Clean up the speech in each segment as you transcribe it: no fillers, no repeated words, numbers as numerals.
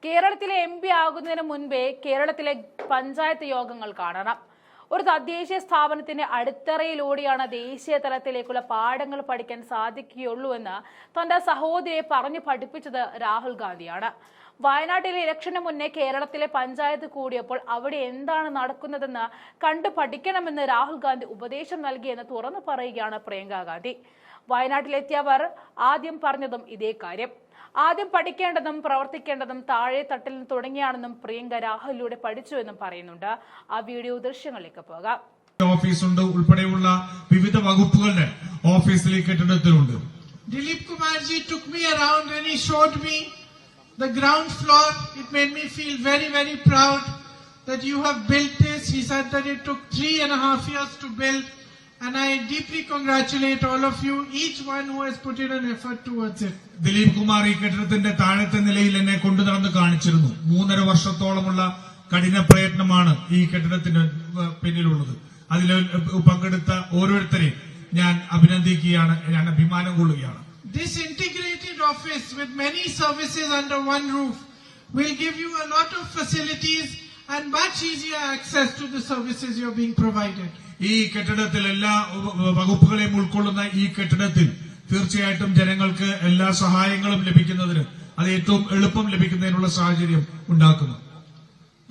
കേരളത്തിലെ MP ആകുന്നതിന് മുൻപേ കേരളത്തിലെ പഞ്ചായത്ത് യോഗങ്ങൾ കാണണം. ഒരു തദ്ദേശീയ സ്ഥാപനത്തിന്റെ അടിത്തറയിലൂടെയാണ് ദേശീയ തലത്തിലേക്കുള്ള പാഠങ്ങൾ പഠിക്കാൻ സാധിക്കുകയുള്ളൂ എന്ന് തന്റെ സഹോദരിയെ പറഞ്ഞു പഠിപ്പിച്ചത് രാഹുൽ ഗാന്ധിയാണ്. വയനാട്ടിലെ ഇലക്ഷന് മുന്നേ കേരളത്തിലെ പഞ്ചായത്ത് കൂടിയപ്പോൾ അവിടെ എന്താണ് നടക്കുന്നതെന്ന് കണ്ടു പഠിക്കണമെന്ന് രാഹുൽ ഗാന്ധി ഉപദേശം നൽകിയെന്ന് തുറന്നു പറയുകയാണ് പ്രിയങ്ക ഗാന്ധി. വയനാട്ടിലെത്തിയവർ ആദ്യം പറഞ്ഞതും ഇതേ കാര്യം. ആദ്യം പഠിക്കേണ്ടതും പ്രവർത്തിക്കേണ്ടതും താഴെ തട്ടിൽ നിന്ന് തുടങ്ങിയാണെന്നും പ്രിയങ്ക രാഹുലിലൂടെ പഠിച്ചുവെന്നും പറയുന്നുണ്ട്. ആ വീഡിയോ ദൃശ്യങ്ങളിലേക്ക് പോകാം. ഓഫീസുണ്ട്, ഉൾപ്പെടെയുള്ള വിവിധ വകുപ്പുകളുടെ ഓഫീസിൽ കെട്ടിടത്തിലുണ്ട്. Dilip Kumarji took me around and he showed me the ground floor. It made me feel very, very proud that you have built this. He said that it took 3.5 years to build. And I deeply congratulate all of you, each one who has put in an effort towards it. Dileep Kumar ഈ കെട്ടിടത്തിന്റെ താഴത്തെ നിലയിൽ എന്നെ കൊണ്ടു നടന്ന് കാണിച്ചിരുന്നു. 3.5 വർഷത്തോളമുള്ള കഠിന പ്രയത്നമാണ് ഈ കെട്ടിടത്തിന് പിന്നിലുള്ളത്. അതിൽ പങ്കെടുത്ത ഓരോരുത്തരെയും ഞാൻ അഭിനന്ദിക്കുകയാണ്, ഞാൻ അഭിമാനം കൊള്ളുകയാണ്. This integrated office with many services under one roof will give you a lot of facilities and much easier access to the services you are being provided. ഈ കെട്ടിടത്തിൽ എല്ലാ വകുപ്പുകളെയും ഉൾക്കൊള്ളുന്ന ഈ കെട്ടിടത്തിൽ തീർച്ചയായിട്ടും ജനങ്ങൾക്ക് എല്ലാ സഹായങ്ങളും ലഭിക്കുന്നതിന് അത് ഏറ്റവും എളുപ്പം ലഭിക്കുന്നതിനുള്ള സാഹചര്യം ഉണ്ടാക്കുന്നു.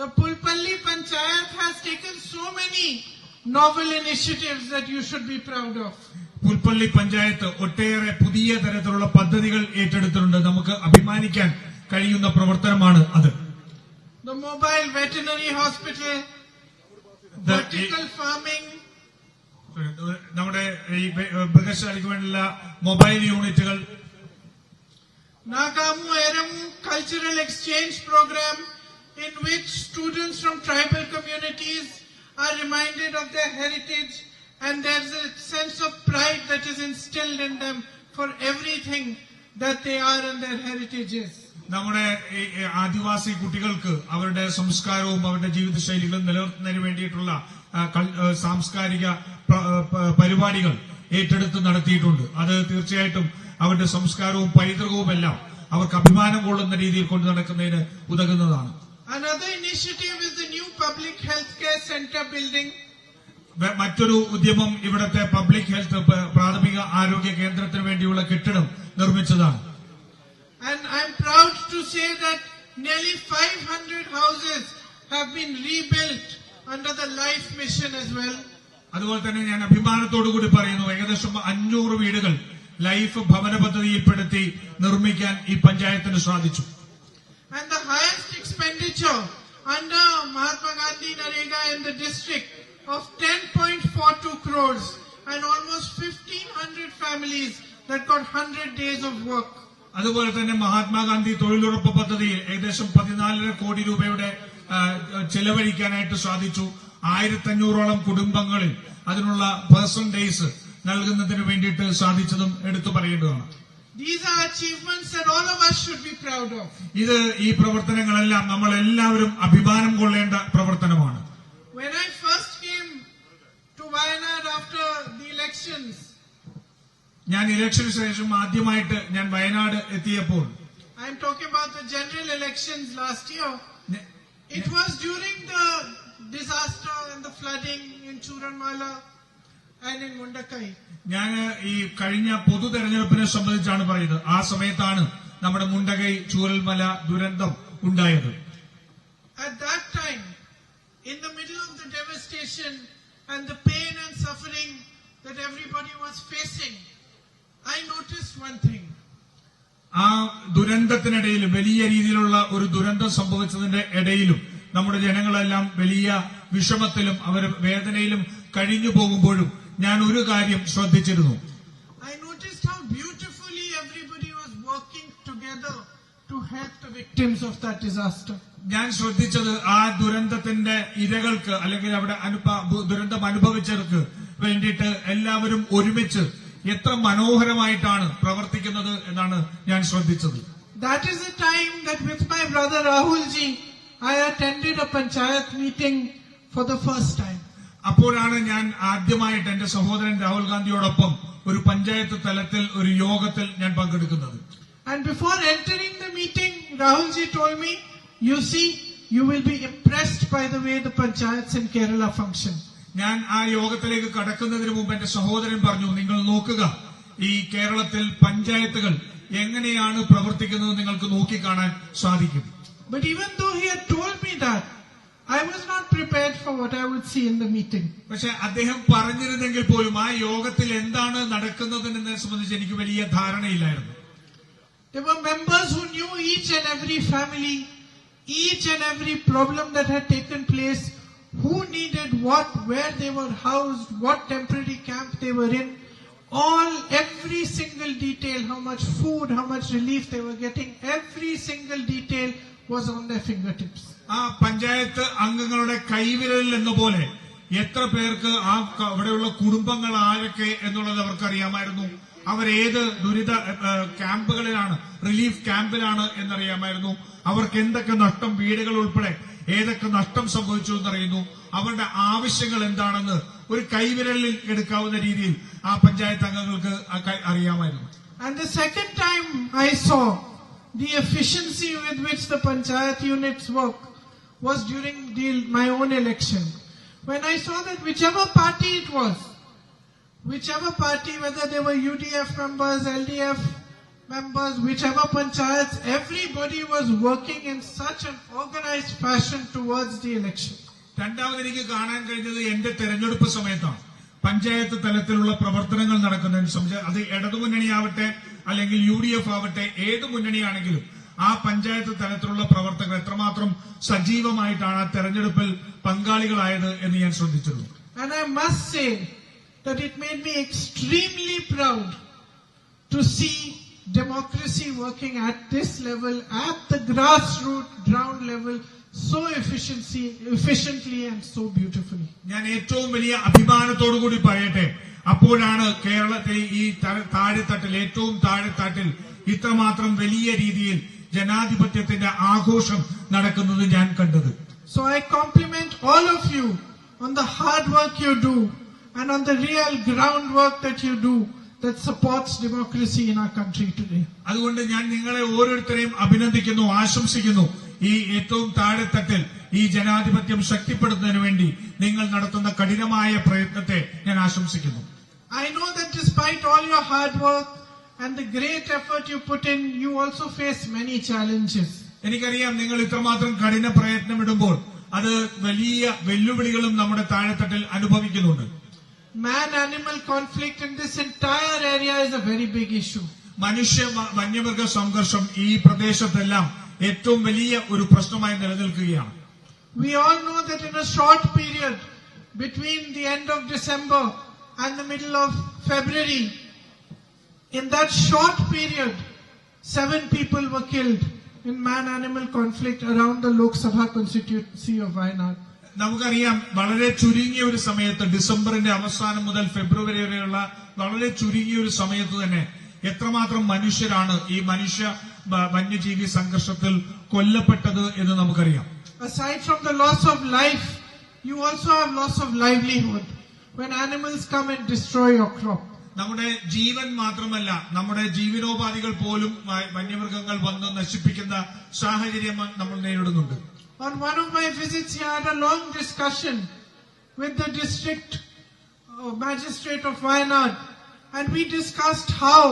The Pulpalli Panchayat has taken so many novel initiatives that you should be proud of. Pulpally panchayat ഒട്ടേറെ പുതിയ തരത്തിലുള്ള പദ്ധതികൾ ഏറ്റെടുത്തിട്ടുണ്ട്. നമുക്ക് അഭിമാനിക്കാൻ കഴിയുന്ന പ്രവർത്തനമാണ് അത്. The mobile veterinary hospital, vertical farming, നമ്മുടെ ഈ മൃഗശാലയ്ക്ക് വേണ്ടിയുള്ള മൊബൈൽ യൂണിറ്റുകൾ, Nagamu Eramu cultural exchange program in which students from tribal communities are reminded of their heritage and there's a sense of pride that is instilled in them for everything that they are and their heritage is. നമ്മുടെ ആദിവാസി കുട്ടികൾക്ക് അവരുടെ സംസ്കാരവും അവരുടെ ജീവിതശൈലികളും നിലനിർത്തുന്നതിന് വേണ്ടിയിട്ടുള്ള സാംസ്കാരിക പരിപാടികൾ ഏറ്റെടുത്ത് നടത്തിയിട്ടുണ്ട്. അത് തീർച്ചയായിട്ടും അവരുടെ സംസ്കാരവും പൈതൃകവുമെല്ലാം അവർക്ക് അഭിമാനം കൊള്ളുന്ന രീതിയിൽ കൊണ്ടു നടക്കുന്നതിന് ഉതകുന്നതാണ്. Another initiative is the new public health care center building. മറ്റൊരു ഉദ്യമം ഇവിടത്തെ പബ്ലിക് ഹെൽത്ത് പ്രാഥമിക ആരോഗ്യ കേന്ദ്രത്തിന് വേണ്ടിയുള്ള കെട്ടിടം നിർമ്മിച്ചതാണ്. And I'm proud to say that nearly 500 houses have been rebuilt under the Life Mission as well. അതുപോലെ തന്നെ ഞാൻ അഭിമാനത്തോടു കൂടി പറയുന്നു, ഏകദേശം 500 വീടുകൾ ലൈഫ് ഭവന പദ്ധതിയിൽപ്പെടുത്തി നിർമ്മിക്കാൻ ഈ പഞ്ചായത്തിന് സാധിച്ചു. And the highest expenditure under Mahatma Gandhi Narega in the district of 10.42 crores and almost 1,500 families that got 100 days of work. അതുപോലെ തന്നെ മഹാത്മാഗാന്ധി തൊഴിലുറപ്പ് പദ്ധതിയിൽ ഏകദേശം 14.5 കോടി രൂപയുടെ ചെലവഴിക്കാനായിട്ട് സാധിച്ചു. 1500ഓളം കുടുംബങ്ങളിൽ അതിനുള്ള പെർസെന്റേജ് നൽകുന്നതിന് വേണ്ടിയിട്ട് സാധിച്ചതും എടുത്തു പറയേണ്ടതാണ്. These are achievements that all of us should be proud of. ഈ പ്രവർത്തനങ്ങളെല്ലാം നമ്മൾ എല്ലാവരും അഭിമാനം കൊള്ളേണ്ട പ്രവർത്തനമാണ്. When I first came to Wayanad after the elections, ഞാൻ ഇലക്ഷന് ശേഷം ആദ്യമായിട്ട് ഞാൻ വയനാട് എത്തിയപ്പോൾ, I am talking about the general elections last year. It was during the disaster and the flooding in Churanmala and in Mundakai. ഞാൻ ഈ കഴിഞ്ഞ പൊതു തെരഞ്ഞെടുപ്പിനെ സംബന്ധിച്ചാണ് പറയുന്നത്. ആ സമയത്താണ് നമ്മുടെ മുണ്ടകൈ ചൂരൽമല ദുരന്തം ഉണ്ടായത്. At that time, in the middle of the devastation and the pain and suffering that everybody was facing, I noticed one thing. ആ ദുരന്തത്തിനിടയിൽ വലിയ രീതിയിലുള്ള ഒരു ദുരന്തം സംഭവിച്ചതിന്റെ ഇടയിലും നമ്മുടെ ജനങ്ങളെല്ലാം വലിയ വിഷമത്തിലും അവർ വേദനയിലും കഴിഞ്ഞു പോകുമ്പോഴും ഞാൻ ഒരു കാര്യം ശ്രദ്ധിച്ചിരുന്നു. I noticed how beautifully everybody was working together to help the victims of that disaster. ഞാൻ ശ്രദ്ധിച്ചത് ആ ദുരന്തത്തിന്റെ ഇരകൾക്ക് അല്ലെങ്കിൽ അവിടെ ദുരന്തം അനുഭവിച്ചവർക്ക് വേണ്ടിയിട്ട് എല്ലാവരും ഒരുമിച്ച് എത്ര മനോഹരമായിട്ടാണ് പ്രവർത്തിക്കുന്നത് എന്നാണ് ഞാൻ ശ്രദ്ധിച്ചത്. That is the time that with my brother Rahul ji, I attended a panchayat meeting for the first time. അപ്പോഴാണ് ഞാൻ ആദ്യമായിട്ട് എന്റെ സഹോദരൻ രാഹുൽ ഗാന്ധിയോടൊപ്പം ഒരു പഞ്ചായത്ത് തലത്തിൽ ഒരു യോഗത്തിൽ ഞാൻ പങ്കെടുക്കുന്നത്. And before entering the meeting, Rahul ji told me, you see, you will be impressed by the way the panchayats in Kerala function. ഞാൻ ആ യോഗത്തിലേക്ക് കടക്കുന്നതിന് മുമ്പ് എന്റെ സഹോദരൻ പറഞ്ഞു, നിങ്ങൾ നോക്കുക, ഈ കേരളത്തിൽ പഞ്ചായത്തുകൾ എങ്ങനെയാണ് പ്രവർത്തിക്കുന്നത് നിങ്ങൾക്ക് നോക്കിക്കാണാൻ സാധിക്കും. But even though he had told me that, I was not prepared for what I would see in the meeting. പക്ഷെ അദ്ദേഹം പറഞ്ഞിരുന്നെങ്കിൽ പോലും ആ യോഗത്തിൽ എന്താണ് നടക്കുന്നതെന്നെ സംബന്ധിച്ച് എനിക്ക് വലിയ ധാരണയില്ലായിരുന്നു. There were members who knew each and every family, each and every problem that had taken place, who needed what, where they were housed, what temporary camp they were in, every single detail, how much food, how much relief they were getting, every single detail was on their fingertips. ആ പഞ്ചായത്ത് അംഗങ്ങളുടെ കൈവിരലിൽ എന്ന പോലെ എത്ര പേർക്ക് ആ അവിടെയുള്ള കുടുംബങ്ങൾ ആരൊക്കെ എന്നുള്ളത് അവർക്കറിയാമായിരുന്നു. അവരേത് ദുരിത ക്യാമ്പുകളിലാണ്, റിലീഫ് ക്യാമ്പിലാണ് എന്നറിയാമായിരുന്നു. അവർക്ക് എന്തൊക്കെ നഷ്ടം, വീടുകൾ ഉൾപ്പെടെ ഏതൊക്കെ നഷ്ടം സംഭവിച്ചു എന്നറിയുന്നു. അവരുടെ ആവശ്യങ്ങൾ എന്താണെന്ന് ഒരു കൈവിരലിൽ എടുക്കാവുന്ന രീതിയിൽ ആ പഞ്ചായത്ത് അംഗങ്ങൾക്ക് അറിയാമായിരുന്നു. And the second time I saw the efficiency with which the panchayat units work was during my own election. When I saw that whichever party it was, whether they were UDF members, LDF members, whichever panchayats, everybody was working in such an organized fashion towards the election. രണ്ടാമത് എനിക്ക് കാണാൻ കഴിഞ്ഞത് എന്റെ തെരഞ്ഞെടുപ്പ് സമയത്താണ്. പഞ്ചായത്ത് തലത്തിലുള്ള പ്രവർത്തനങ്ങൾ നടക്കുന്നതിന് സംബന്ധിച്ച് അത് ഇടതുമുന്നണിയാവട്ടെ അല്ലെങ്കിൽ UDF ആവട്ടെ, ഏത് മുന്നണിയാണെങ്കിലും ആ പഞ്ചായത്ത് തലത്തിലുള്ള പ്രവർത്തകർ എത്രമാത്രം സജീവമായിട്ടാണ് ആ തെരഞ്ഞെടുപ്പിൽ പങ്കാളികളായത് എന്ന് ഞാൻ ശ്രദ്ധിച്ചിരുന്നു. And I must say that it made me extremely proud to see democracy working at this level, at the grassroots ground level, so efficiently and so beautifully. ഞാൻ ഏറ്റവും വലിയ അഭിമാനത്തോടു കൂടി പറയട്ടെ, അപ്പോഴാണ് കേരളത്തിൽ ഈ താഴെത്തട്ടിൽ, ഏറ്റവും താഴെത്തട്ടിൽ ഇത്രമാത്രം വലിയ രീതിയിൽ ജനാധിപത്യത്തിന്റെ ആഘോഷം നടക്കുന്നത് ഞാൻ കണ്ടത്. So I compliment all of you on the hard work you do and on the real groundwork that you do that supports democracy in our country today. അതുകൊണ്ട് ഞാൻ നിങ്ങളെ ഓരോരുത്തരെയും അഭിനന്ദിക്കുന്നു, ആശംസിക്കുന്നു. ഈ ഏറ്റവും താഴെത്തട്ടിൽ ഈ ജനാധിപത്യം ശക്തിപ്പെടുത്തുന്നതിന് വേണ്ടി നിങ്ങൾ നടത്തുന്ന കഠിനമായ പ്രയത്നത്തെ ഞാൻ ആശംസിക്കുന്നു. I know that despite all your hard work and the great effort you put in, you also face many challenges. എനിക്കറിയാം നിങ്ങൾ ഇത്രമാത്രം കഠിന പ്രയത്നമിടുമ്പോൾ അത് വലിയ വെല്ലുവിളികളും നമ്മുടെ താഴെത്തട്ടിൽ അനുഭവിക്കുന്നുണ്ട്. Man-animal conflict in this entire area is a very big issue. മനുഷ്യ വന്യമൃഗ സംഘർഷം ഈ പ്രദേശത്തെല്ലാം ഏറ്റവും വലിയ ഒരു പ്രശ്നമായി നിലനിൽക്കുകയാണ്. We all know that in a short period between the end of December and the middle of February, in that short period, 7 people were killed in man-animal conflict around the Lok Sabha constituency of Wayanad. നമുക്കറിയാം, വളരെ ചുരുങ്ങിയ ഒരു സമയത്ത്, ഡിസംബറിന്റെ അവസാനം മുതൽ ഫെബ്രുവരി വരെയുള്ള വളരെ ചുരുങ്ങിയ ഒരു സമയത്ത് തന്നെ എത്രമാത്രം മനുഷ്യരാണ് ഈ വന്യജീവി സംഘർഷത്തിൽ കൊല്ലപ്പെട്ടത് എന്ന് നമുക്കറിയാം. Aside from the loss of life, you also have loss of livelihood when animals come and destroy your crop. നമ്മുടെ ജീവൻ മാത്രമല്ല, നമ്മുടെ ജീവനോപാധികൾ പോലും വന്യമൃഗങ്ങൾ വന്ന് നശിപ്പിക്കുന്ന സാഹചര്യം നമ്മൾ നേരിടുന്നുണ്ട്. On one of my visits here, I had a long discussion with the district magistrate of Wayanad, and we discussed how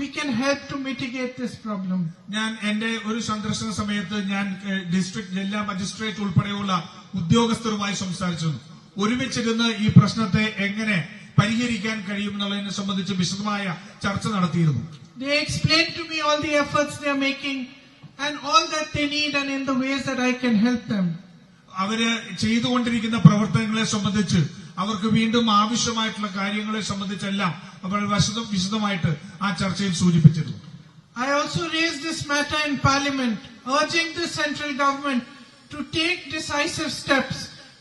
we can help to mitigate this problem. ഞാൻ എന്റെ ഒരു സന്ദർശന സമയത്ത് ഞാൻ ഡിസ്ട്രിക്ട് ജില്ലാ മജിസ്ട്രേറ്റ് ഉൾപ്പെടെയുള്ള ഉദ്യോഗസ്ഥരുമായി സംസാരിച്ചിരുന്നു. ഒരുമിച്ചിരുന്ന് ഈ പ്രശ്നത്തെ എങ്ങനെ പരിഹരിക്കാൻ കഴിയുമെന്നുള്ളതിനെ സംബന്ധിച്ച് വിശദമായ ചർച്ച നടത്തിയിരുന്നു. They explained to me all the efforts they are making and all that they need and in the ways that I can help them. അവര് ചെയ്തുകൊണ്ടിരിക്കുന്ന പ്രവർത്തനങ്ങളെ സംബന്ധിച്ച്, അവർക്ക് വീണ്ടും ആവശ്യമായിട്ടുള്ള കാര്യങ്ങളെ സംബന്ധിച്ചെല്ലാം അവർ വിശദമായിട്ട് ആ ചർച്ചയിൽ സൂചിപ്പിച്ചിരുന്നു. I also raised this matter in Parliament, urging the central government to take decisive steps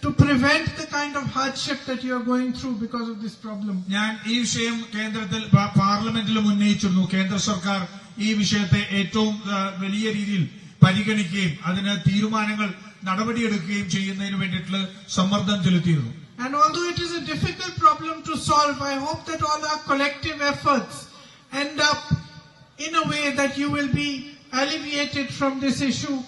to prevent the kind of hardship that you are going through because of this problem. ഞാൻ ഈ വിഷയം കേന്ദ്രത്തിൽ പാർലമെന്റിലും ഉന്നയിച്ചിരുന്നു. കേന്ദ്ര സർക്കാർ ഈ വിഷയത്തെ ഏറ്റവും വലിയ രീതിയിൽ പരിഗണിക്കുകയും അതിന് തീരുമാനങ്ങൾ നടപടിയെടുക്കുകയും ചെയ്യുന്നതിന് വേണ്ടിയിട്ടുള്ള സമ്മർദ്ദം ചെലുത്തിയിരുന്നു. And although it is a difficult problem to solve, I hope that all our collective efforts end up in a way that you will be alleviated from this issue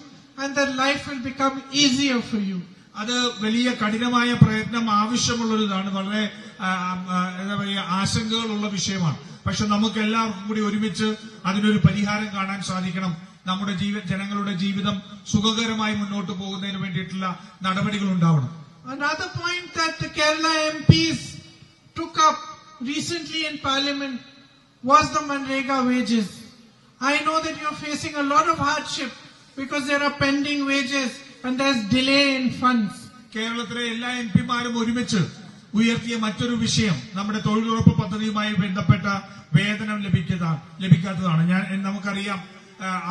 and that life will become easier for you. അത് വലിയ കഠിനമായ പ്രയത്നം ആവശ്യമുള്ളതാണ്. വളരെ എന്താ പറയുക, ആശങ്കകളുള്ള വിഷയമാണ്. പക്ഷെ നമുക്ക് എല്ലാവർക്കും കൂടി ഒരുമിച്ച് അതിനൊരു പരിഹാരം കാണാൻ സാധിക്കണം. നമ്മുടെ ജനങ്ങളുടെ ജീവിതം സുഖകരമായി മുന്നോട്ട് പോകുന്നതിന് വേണ്ടിയിട്ടുള്ള നടപടികൾ ഉണ്ടാവണം. Another point that the Kerala MPs took up recently in Parliament was the Manrega wages. I know that you're facing a lot of hardship because there are pending wages and there's delay in funds. കേരളത്തിലെ എല്ലാ എംപിമാരും ഒരുമിച്ച് ഉയർത്തിയ മറ്റൊരു വിഷയം നമ്മുടെ തൊഴിലുറപ്പ് പദ്ധതിയുമായി ബന്ധപ്പെട്ട വേതനം ലഭിക്കാത്തതാണ്. നമുക്കറിയാം,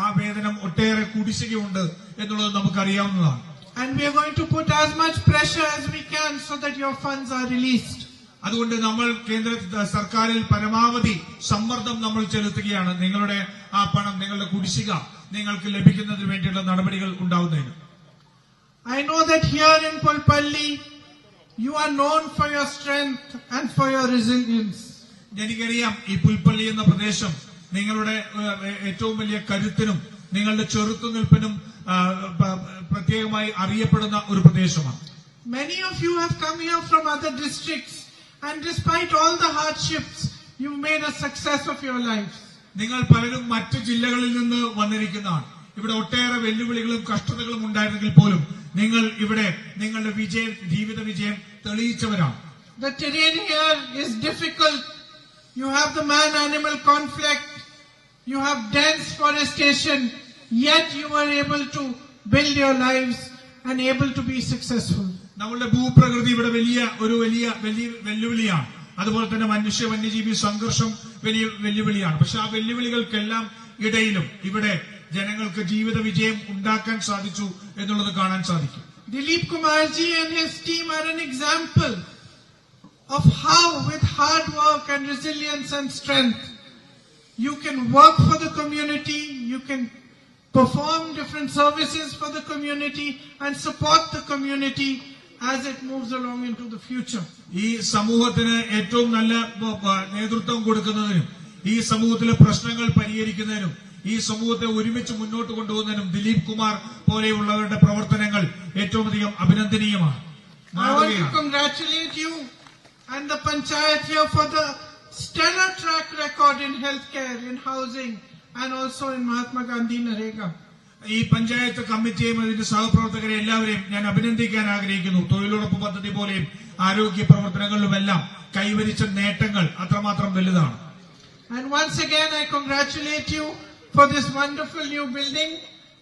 ആ വേതനം ഒട്ടേറെ കുടിശ്ശികയുണ്ട് എന്നുള്ളത് നമുക്കറിയാവുന്നതാണ്. And we are going to put as much pressure as we can so that your funds are released. അതുകൊണ്ട് നമ്മൾ കേന്ദ്ര സർക്കാരിൽ പരമാവധി സമ്മർദ്ദം നമ്മൾ ചെലുത്തുകയാണ്. നിങ്ങളുടെ ആ പണം, നിങ്ങളുടെ കുടിശ്ശിക നിങ്ങൾക്ക് ലഭിക്കുന്നതിന് വേണ്ടിയുള്ള നടപടികൾ ഉണ്ടാവുന്നതിന്. I know that here in Pulpalli you are known for your strength and for your resilience. എനിക്കറിയാം, ഈ പുൽപ്പള്ളി എന്ന പ്രദേശം നിങ്ങളുടെ ഏറ്റവും വലിയ കരുത്തിനും നിങ്ങളുടെ ചെറുത്തുനിൽപ്പിനും പ്രത്യേകമായി അറിയപ്പെടുന്ന ഒരു പ്രദേശമാണ്. Many of you have come here from other districts, and despite all the hardships, you've made a success of your lives. നിങ്ങൾ പലരും മറ്റു ജില്ലകളിൽ നിന്ന് വന്നിരിക്കുന്നതാണ്. ഇവിടെ ഒട്ടേറെ വെല്ലുവിളികളും കഷ്ടതകളും ഉണ്ടായിരുന്നെങ്കിൽ പോലും നിങ്ങൾ ഇവിടെ നിങ്ങളുടെ ജീവിത വിജയം തെളിയിച്ചവരാണ്. The terrain here is difficult. You have the man-animal conflict. You have dense forestation. Yet you were able to build your lives and able to be successful. നമ്മളുടെ ഭൂപ്രകൃതി ഇവിടെ വലിയ വെല്ലുവിളിയാണ്. അതുപോലെ തന്നെ വന്യജീവി സംഘർഷം വലിയ വെല്ലുവിളിയാണ്. പക്ഷെ ആ വെല്ലുവിളികൾക്കെല്ലാം ഇടയിലും ഇവിടെ ജനങ്ങൾക്ക് ജീവിത വിജയം ഉണ്ടാക്കാൻ സാധിച്ചു എന്നുള്ളത് കാണാൻ സാധിക്കും. Dilip Kumar ji and his team are an example of how with hard work and resilience and strength you can work for the community, you can perform different services for the community and support the community as it moves along into the future. ഈ സമൂഹത്തിന് ഏറ്റവും നല്ല നേതൃത്വം കൊടുക്കുന്നതിനും ഈ സമൂഹത്തിലെ പ്രശ്നങ്ങൾ പരിഹരിക്കുന്നതിനും ഈ സമൂഹത്തെ ഒരുമിച്ച് മുന്നോട്ട് കൊണ്ടുപോകുന്നതിനും ദിലീപ് കുമാർ പോലെയുള്ളവരുടെ പ്രവർത്തനങ്ങൾ ഏറ്റവും അധികം അഭിനന്ദനീയമാണ്. I want to congratulate you and the panchayat here for the stellar track record in healthcare, in housing and also in Mahatma Gandhi Narega. ഈ പഞ്ചായത്ത് കമ്മിറ്റിയെയും അതിന്റെ സഹപ്രവർത്തകരെ എല്ലാവരെയും ഞാൻ അഭിനന്ദിക്കാൻ ആഗ്രഹിക്കുന്നു. തൊഴിലുറപ്പ് പദ്ധതി പോലെയും ആരോഗ്യ പ്രവർത്തനങ്ങളിലുമെല്ലാം കൈവരിച്ച നേട്ടങ്ങൾ അത്രമാത്രം വലുതാണ്. And once again I congratulate you for this wonderful new building,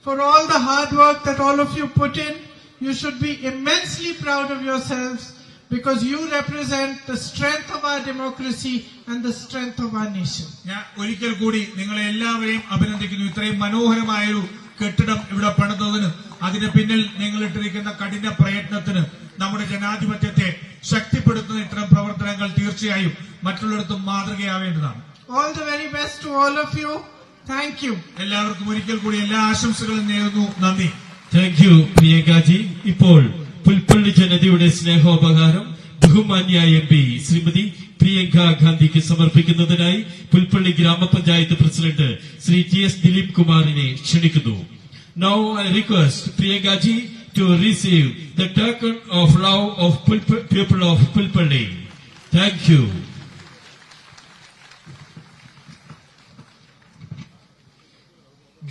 for all the hard work that all of you put in. You should be immensely proud of yourselves because you represent the strength of our democracy and the strength of our nation. ഞാൻ ഒരിക്കൽ കൂടി നിങ്ങളെ എല്ലാവരെയും അഭിനന്ദിക്കുന്നു. ഇത്രയും മനോഹരമായൊരു കെട്ടിടം ഇവിടെ പണിതതിന്, അതിന് പിന്നിൽ നിങ്ങൾ ഇട്ടിരിക്കുന്ന കഠിന പ്രയത്നത്തിന്, നമ്മുടെ ജനാധിപത്യത്തെ ശക്തിപ്പെടുത്തുന്ന ഇത്തരം പ്രവർത്തനങ്ങൾ തീർച്ചയായും മറ്റുള്ളിടത്തും മാതൃകയാവേണ്ടതാണ്. All the very best to all of you. Thank you. എല്ലാവർക്കും ഒരിക്കൽ കൂടി എല്ലാ ആശംസകളും നേരുന്നു. നന്ദി. Thank you Priyanka ji. ഇപ്പോൾ പുൽപ്പള്ളി ജനതയുടെ സ്നേഹോപഹാരം ബഹുമാന്യ MP ശ്രീമതി പ്രിയങ്ക ഗാന്ധിക്ക് സമർപ്പിക്കുന്നതിനായി പുൽപ്പള്ളി ഗ്രാമപഞ്ചായത്ത് പ്രസിഡന്റ് ശ്രീ TS ദിലീപ് കുമാറിനെ ക്ഷണിക്കുന്നു. Now I request Priyankaji to receive the token of love of people of Pulpalli. Thank you.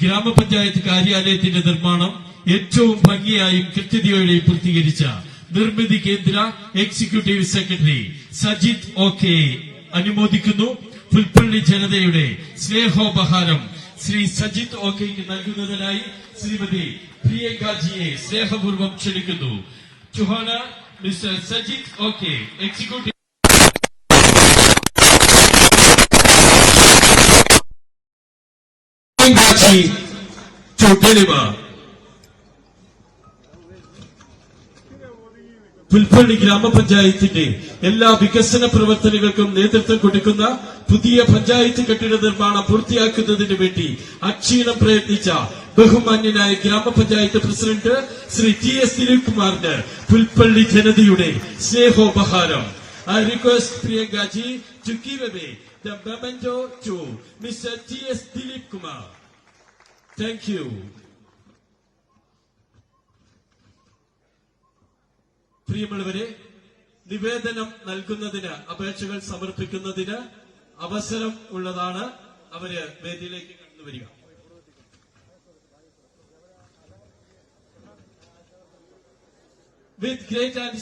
ഗ്രാമപഞ്ചായത്ത് കാര്യാലയത്തിന്റെ നിർമ്മാണം ഏറ്റവും ഭംഗിയായും കൃത്യതയോടെയും പൂർത്തീകരിച്ച നിർമ്മിതി കേന്ദ്ര എക്സിക്യൂട്ടീവ് സെക്രട്ടറി സജിത് ഓക്കെ അനുമോദിക്കുന്നു. പുൽപ്പള്ളി ജനതയുടെ സ്നേഹോപഹാരം ശ്രീ സജിത് ഓക്കെയ്ക്ക് നൽകുന്നതിനായി ശ്രീമതി പ്രിയങ്കാജിയെ സ്നേഹപൂർവ്വം ക്ഷണിക്കുന്നു. ചുഹാന mister Sajith OK, executive to deliver. Pulpally ഗ്രാമപഞ്ചായത്തിന്റെ എല്ലാ വികസന പ്രവർത്തനങ്ങൾക്കും നേതൃത്വം കൊടുക്കുന്ന പുതിയ പഞ്ചായത്ത് കെട്ടിട നിർമ്മാണം പൂർത്തിയാക്കുന്നതിന് വേണ്ടി അക്ഷീണം പ്രയത്നിച്ച ബഹുമാന്യനായ ഗ്രാമപഞ്ചായത്ത് പ്രസിഡന്റ് ശ്രീ TS ദിലീപ് കുമാറിന് പുൽപ്പള്ളി ജനതയുടെ സ്നേഹോപഹാരം. I request Priyankaji to give away the memento to Mr. TS Dilip Kumar. Thank you. പ്രിയമുള്ളവരെ, നിവേദനം നൽകുന്നതിന്, അപേക്ഷകൾ സമർപ്പിക്കുന്നതിന് അവസരം ഉള്ളതാണ്. അവര് വേദിയിലേക്ക് കടന്നുവരിക. With great